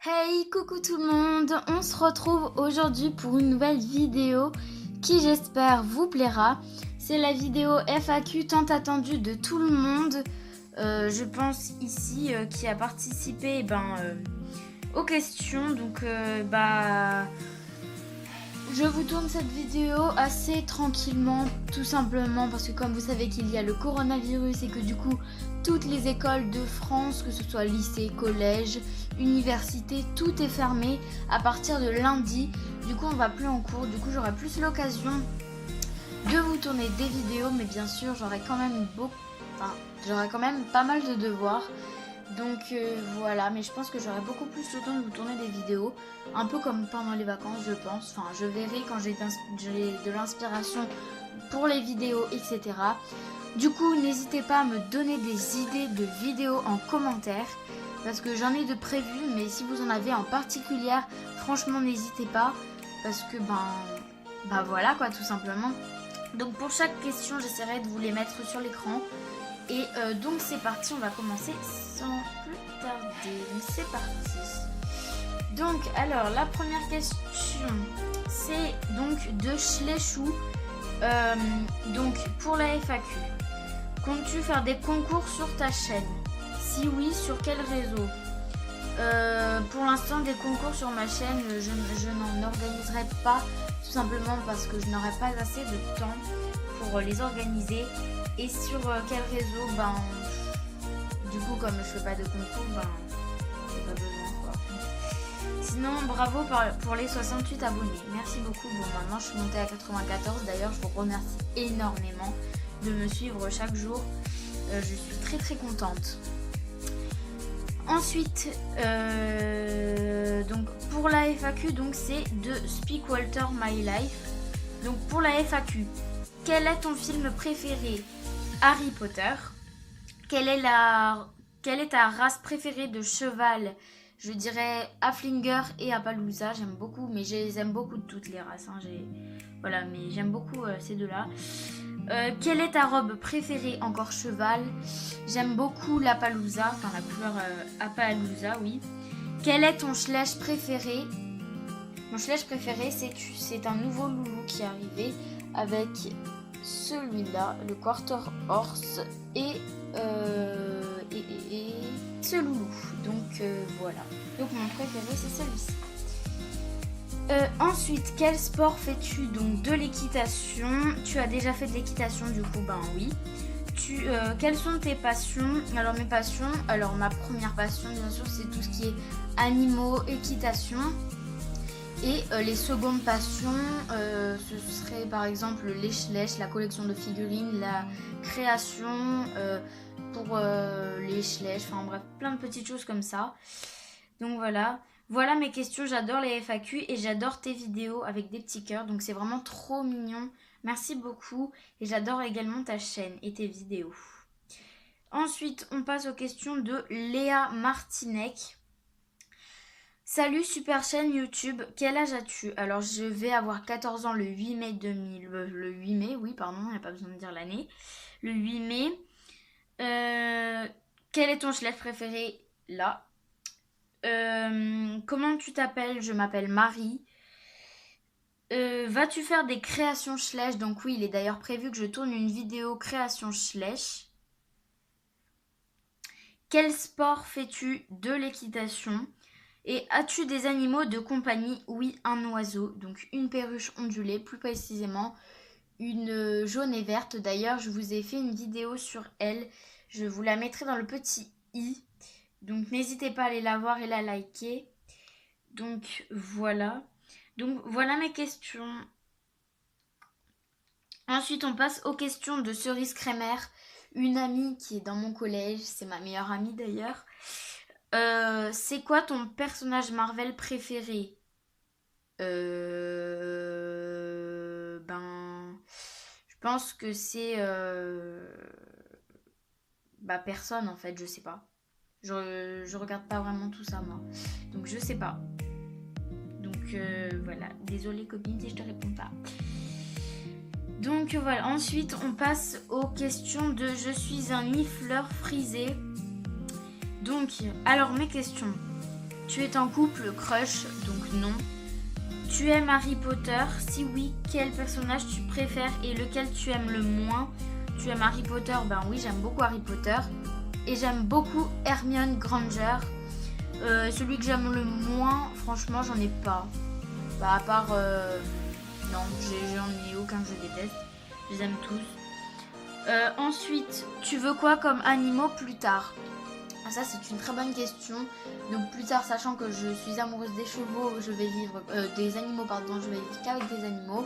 Hey, coucou tout le monde, on se retrouve aujourd'hui pour une nouvelle vidéo qui j'espère vous plaira. C'est la vidéo FAQ tant attendue de tout le monde, je pense ici, qui a participé aux questions. Donc je vous tourne cette vidéo assez tranquillement, tout simplement parce que comme vous savez qu'il y a le coronavirus et que du coup toutes les écoles de France, que ce soit lycée, collège, université, tout est fermé à partir de lundi. Du coup on va plus en cours, du coup j'aurai plus l'occasion de vous tourner des vidéos, mais bien sûr j'aurai quand même pas mal de devoirs. Donc voilà, mais je pense que j'aurai beaucoup plus le temps de vous tourner des vidéos, un peu comme pendant les vacances je pense. Enfin je verrai quand j'ai de l'inspiration pour les vidéos, etc. Du coup n'hésitez pas à me donner des idées de vidéos en commentaire, parce que j'en ai de prévues, mais si vous en avez en particulier, franchement n'hésitez pas, parce que voilà quoi, tout simplement. Donc pour chaque question j'essaierai de vous les mettre sur l'écran. Et donc c'est parti, on va commencer sans plus tarder. C'est parti. Donc alors la première question, c'est donc de Schléchou. Donc pour la FAQ, comptes-tu faire des concours sur ta chaîne? Si oui, sur quel réseau? Pour l'instant des concours sur ma chaîne, je n'en organiserai pas, tout simplement parce que je n'aurai pas assez de temps pour les organiser. Et sur quel réseau? Du coup comme je fais pas de concours, j'ai pas besoin quoi. Sinon bravo pour les 68 abonnés, merci beaucoup. Bon maintenant je suis montée à 94, d'ailleurs je vous remercie énormément de me suivre chaque jour, je suis très très contente. Ensuite donc pour la FAQ, donc c'est de Speak Walter My Life. Donc pour la FAQ, quel est ton film préféré? Harry Potter. Quelle est ta race préférée de cheval? Je dirais Haflinger et Appaloosa. J'aime beaucoup, mais je les aime beaucoup de toutes les races. Voilà, mais j'aime beaucoup ces deux-là. Quelle est ta robe préférée? Encore cheval. J'aime beaucoup l'Appaloosa, enfin la couleur Appaloosa, oui. Quel est ton Schleich préféré? Mon Schleich préféré, c'est un nouveau loulou qui est arrivé avec celui-là, le Quarter Horse et ce loulou. Donc voilà. Donc mon préféré c'est celui-ci. Ensuite, quel sport fais-tu? Donc de l'équitation. Tu as déjà fait de l'équitation du coup? Oui. Quelles sont tes passions? Alors mes passions, ma première passion bien sûr c'est tout ce qui est animaux, équitation. Et les secondes passions, ce serait par exemple les Schleich, la collection de figurines, la création pour les Schleich, enfin bref, plein de petites choses comme ça. Donc voilà. Voilà mes questions, j'adore les FAQ et j'adore tes vidéos avec des petits cœurs, donc c'est vraiment trop mignon. Merci beaucoup et j'adore également ta chaîne et tes vidéos. Ensuite, on passe aux questions de Léa Martinec. Salut, super chaîne YouTube, quel âge as-tu? Alors je vais avoir 14 ans le 8 mai 2000, le 8 mai, oui pardon, il n'y a pas besoin de dire l'année. Le 8 mai. Quel est ton Schleich préféré? Là. Comment tu t'appelles? Je m'appelle Marie. Vas-tu faire des créations Schleich? Donc oui, il est d'ailleurs prévu que je tourne une vidéo création Schleich. Quel sport fais-tu? De l'équitation. Et as-tu des animaux de compagnie? Oui, un oiseau, donc une perruche ondulée, plus précisément une jaune et verte. D'ailleurs, je vous ai fait une vidéo sur elle, je vous la mettrai dans le petit i. Donc n'hésitez pas à aller la voir et la liker. Donc voilà. Donc voilà mes questions. Ensuite, on passe aux questions de Cerise Crémer, une amie qui est dans mon collège, c'est ma meilleure amie d'ailleurs. C'est quoi ton personnage Marvel préféré? Je pense que c'est personne en fait, je sais pas. Je regarde pas vraiment tout ça moi, donc je sais pas. Donc voilà, désolée copine si je te réponds pas. Donc voilà, ensuite on passe aux questions de je suis un nifleur frisé. Donc, alors mes questions. Tu es en couple, crush, donc non. Tu aimes Harry Potter? Si oui, quel personnage tu préfères et lequel tu aimes le moins? Tu aimes Harry Potter? Ben oui, j'aime beaucoup Harry Potter. Et j'aime beaucoup Hermione Granger. Celui que j'aime le moins, franchement, j'en ai pas. Bah, à part... non, j'en ai aucun que je déteste. Je les aime tous. Ensuite, tu veux quoi comme animaux plus tard? Ça, c'est une très bonne question. Donc plus tard, sachant que je suis amoureuse des chevaux, je vais vivre... des animaux, pardon, je vais vivre qu'avec des animaux.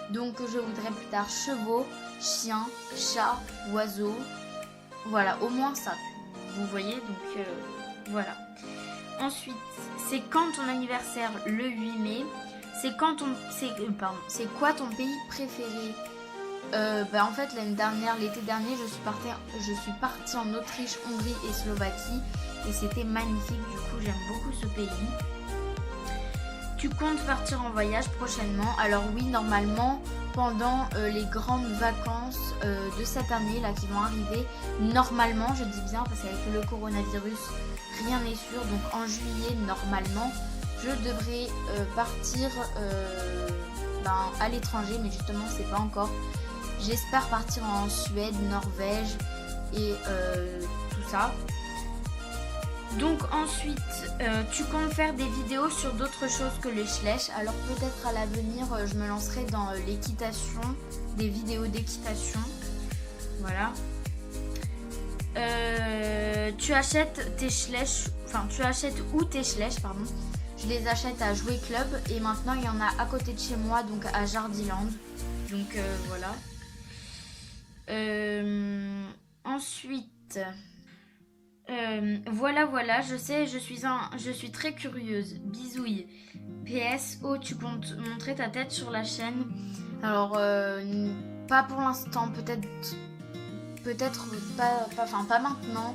Donc je voudrais plus tard chevaux, chiens, chats, oiseaux. Voilà, au moins ça. Vous voyez, donc voilà. Ensuite, c'est quand ton anniversaire? Le 8 mai. C'est quand ton... c'est quoi ton pays préféré? En fait, l'année dernière, l'été dernier, je suis partie en Autriche, Hongrie et Slovaquie. Et c'était magnifique, du coup, j'aime beaucoup ce pays. Tu comptes partir en voyage prochainement? Alors oui, normalement, pendant les grandes vacances de cette année là qui vont arriver, normalement, je dis bien parce qu'avec le coronavirus, rien n'est sûr. Donc en juillet, normalement, je devrais partir à l'étranger, mais justement, c'est pas encore. J'espère partir en Suède, Norvège et tout ça. Donc ensuite, tu comptes faire des vidéos sur d'autres choses que le schlecht. Alors peut-être à l'avenir, je me lancerai dans l'équitation, des vidéos d'équitation. Voilà. Tu achètes tes schlecht, tu achètes où tes schlecht, pardon. Je les achète à Jouet Club et maintenant il y en a à côté de chez moi, donc à Jardiland. Donc voilà. Ensuite... voilà, je sais, je suis très curieuse. Bisouille. PS, oh, tu comptes montrer ta tête sur la chaîne? Alors, pas pour l'instant, peut-être pas maintenant.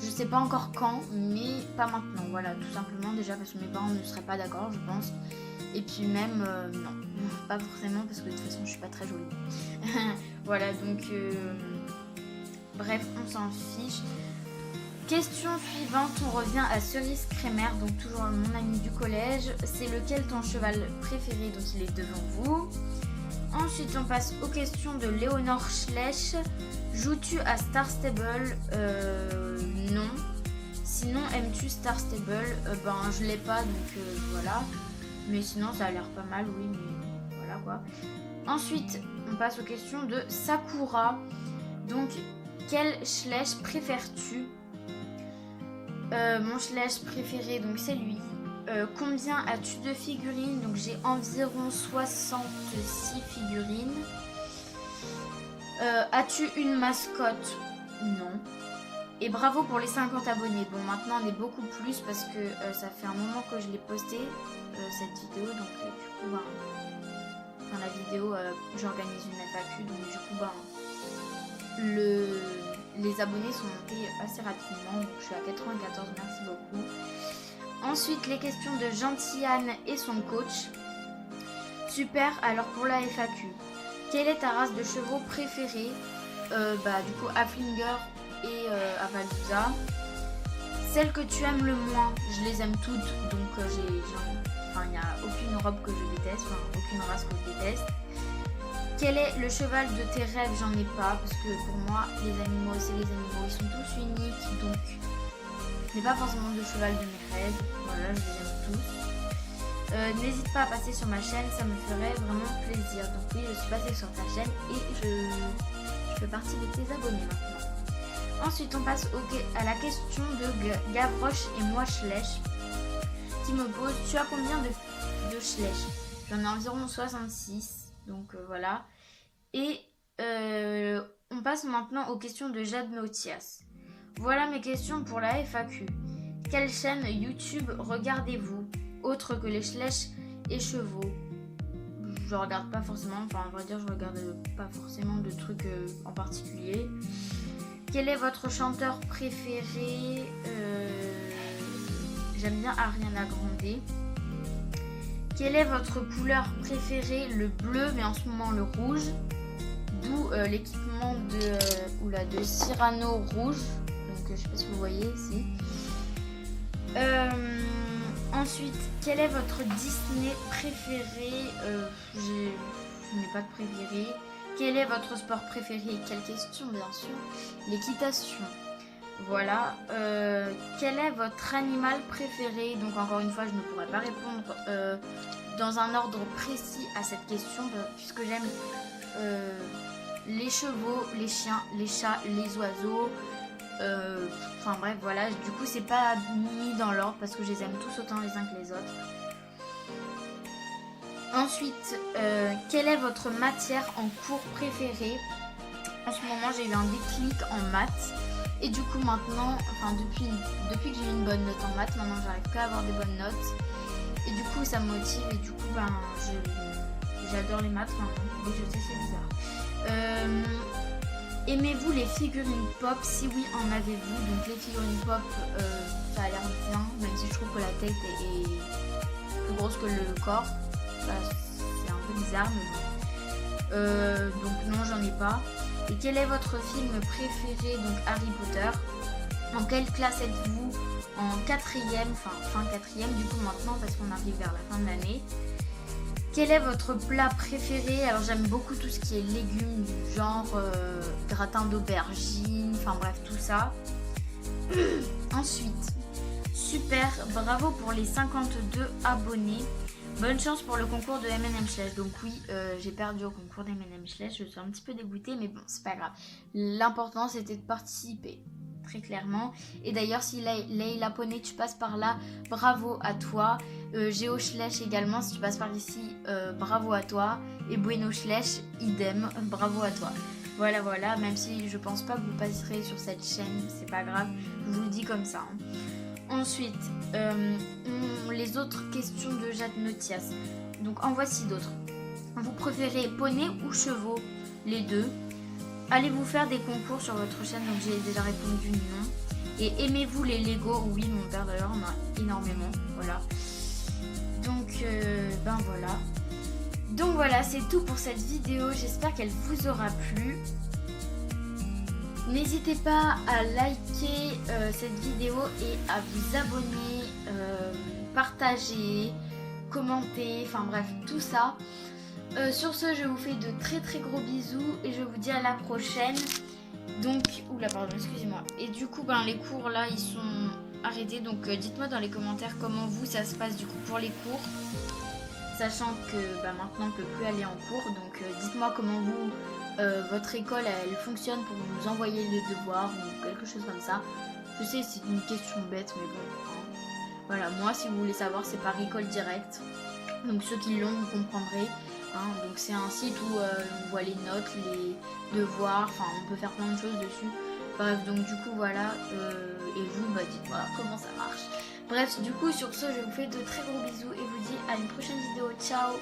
Je sais pas encore quand, mais pas maintenant. Voilà, tout simplement déjà parce que mes parents ne seraient pas d'accord, je pense. Et puis même, non, pas forcément parce que de toute façon, je suis pas très jolie. Voilà, donc, bref, on s'en fiche. Question suivante, on revient à Cerise Crémer, donc toujours mon ami du collège. C'est lequel ton cheval préféré? Donc il est devant vous. Ensuite on passe aux questions de Léonore Schlecht. Joues-tu à Star Stable? Non. Sinon aimes-tu Star Stable? Je l'ai pas donc voilà. Mais sinon ça a l'air pas mal, oui, mais voilà quoi. Ensuite on passe aux questions de Sakura. Donc quel schlecht préfères-tu? Mon schlecht préféré, donc c'est lui. Combien as-tu de figurines? Donc j'ai environ 66 figurines. As-tu une mascotte? Non. Et bravo pour les 50 abonnés. Bon, maintenant on est beaucoup plus parce que ça fait un moment que je l'ai posté cette vidéo. Donc du coup, dans la vidéo, j'organise une FAQ. Donc du coup, les abonnés sont montés assez rapidement, donc je suis à 94, merci beaucoup. Ensuite, les questions de Gentillane et son coach. Super, alors pour la FAQ, quelle est ta race de chevaux préférée? Du coup, Haflinger et Appaloosa. Celle que tu aimes le moins, je les aime toutes, donc il n'y a aucune robe que je déteste, aucune race que je déteste. Quel est le cheval de tes rêves? J'en ai pas, parce que pour moi, les animaux, c'est les animaux, ils sont tous uniques, donc je n'ai pas forcément de cheval de mes rêves. Voilà, je les aime tous. N'hésite pas à passer sur ma chaîne, ça me ferait vraiment plaisir. Donc oui, je suis passée sur ta chaîne et je fais partie de tes abonnés maintenant. Ensuite, on passe à la question de Gavroche et moi Schlecht, qui me pose, tu as combien de Schlecht? J'en ai environ 66. Donc voilà. Et on passe maintenant aux questions de Jade Mauthias. Voilà mes questions pour la FAQ. Quelle chaîne YouTube regardez-vous? Autre que les Schlecht et chevaux? Je regarde pas forcément, à vrai dire je regarde pas forcément de trucs en particulier. Quel est votre chanteur préféré? J'aime bien Ariana Grande. Quelle est votre couleur préférée? Le bleu, mais en ce moment le rouge. D'où l'équipement de Cyrano rouge. Donc je sais pas si vous voyez ici. Ensuite, quel est votre Disney préféré? Je n'ai pas de préféré. Quel est votre sport préféré? Quelle question, bien sûr. L'équitation. Voilà. Quel est votre animal préféré? Donc encore une fois, je ne pourrais pas répondre dans un ordre précis à cette question, puisque j'aime les chevaux, les chiens, les chats, les oiseaux. Enfin bref, voilà. Du coup, c'est pas mis dans l'ordre parce que je les aime tous autant les uns que les autres. Ensuite, quelle est votre matière en cours préférée? En ce moment, j'ai eu un déclic en maths. Et du coup, maintenant, enfin depuis que j'ai eu une bonne note en maths, maintenant j'arrive qu'à avoir des bonnes notes. Et du coup, ça me motive. Et du coup, j'adore les maths maintenant. Oui, je sais, c'est bizarre. Aimez-vous les figurines pop? Si oui, en avez-vous? Donc les figurines pop, ça a l'air bien, même si je trouve que la tête est plus grosse que le corps. C'est un peu bizarre, mais bon. Donc non, j'en ai pas. Et quel est votre film préféré? Donc Harry Potter. En quelle classe êtes-vous? En 4e, enfin fin 4e du coup maintenant parce qu'on arrive vers la fin de l'année. Quel est votre plat préféré? Alors j'aime beaucoup tout ce qui est légumes du genre gratin d'aubergine, enfin bref tout ça. Ensuite, super, bravo pour les 52 abonnés. Bonne chance pour le concours de M&M Slash. Donc oui, j'ai perdu au concours de M&M Slash, je suis un petit peu dégoûtée mais bon c'est pas grave. L'important c'était de participer. Très clairement. Et d'ailleurs, si Leila Poney, tu passes par là, bravo à toi. Géo Schleich également, si tu passes par ici, bravo à toi. Et Bueno Schleich, idem, bravo à toi. Voilà, voilà, même si je pense pas que vous passerez sur cette chaîne, c'est pas grave, je vous le dis comme ça. Hein. Ensuite, les autres questions de Jade Notias. Donc, en voici d'autres. Vous préférez poney ou chevaux? Les deux. Allez-vous faire des concours sur votre chaîne? Donc j'ai déjà répondu non. Et aimez-vous les Lego? Oui, mon père d'ailleurs en a énormément. Voilà. Donc ben voilà. Donc voilà, c'est tout pour cette vidéo. J'espère qu'elle vous aura plu. N'hésitez pas à liker cette vidéo et à vous abonner, partager, commenter, enfin bref, tout ça. Sur ce, je vous fais de très très gros bisous et je vous dis à la prochaine. Donc, oula pardon, excusez-moi. Et du coup, ben les cours là, ils sont arrêtés. Donc, dites-moi dans les commentaires comment vous ça se passe du coup pour les cours, sachant que ben, maintenant on ne peut plus aller en cours. Donc, dites-moi comment vous, votre école elle fonctionne pour vous envoyer les devoirs ou quelque chose comme ça. Je sais, c'est une question bête, mais bon. Hein. Voilà, moi, si vous voulez savoir, c'est par école directe. Donc, ceux qui l'ont, vous comprendrez. Hein, donc c'est un site où on voit les notes, les devoirs, enfin on peut faire plein de choses dessus. Bref, donc du coup voilà, et vous bah dites-moi comment ça marche. Bref, du coup sur ce je vous fais de très gros bisous et vous dis à une prochaine vidéo, ciao.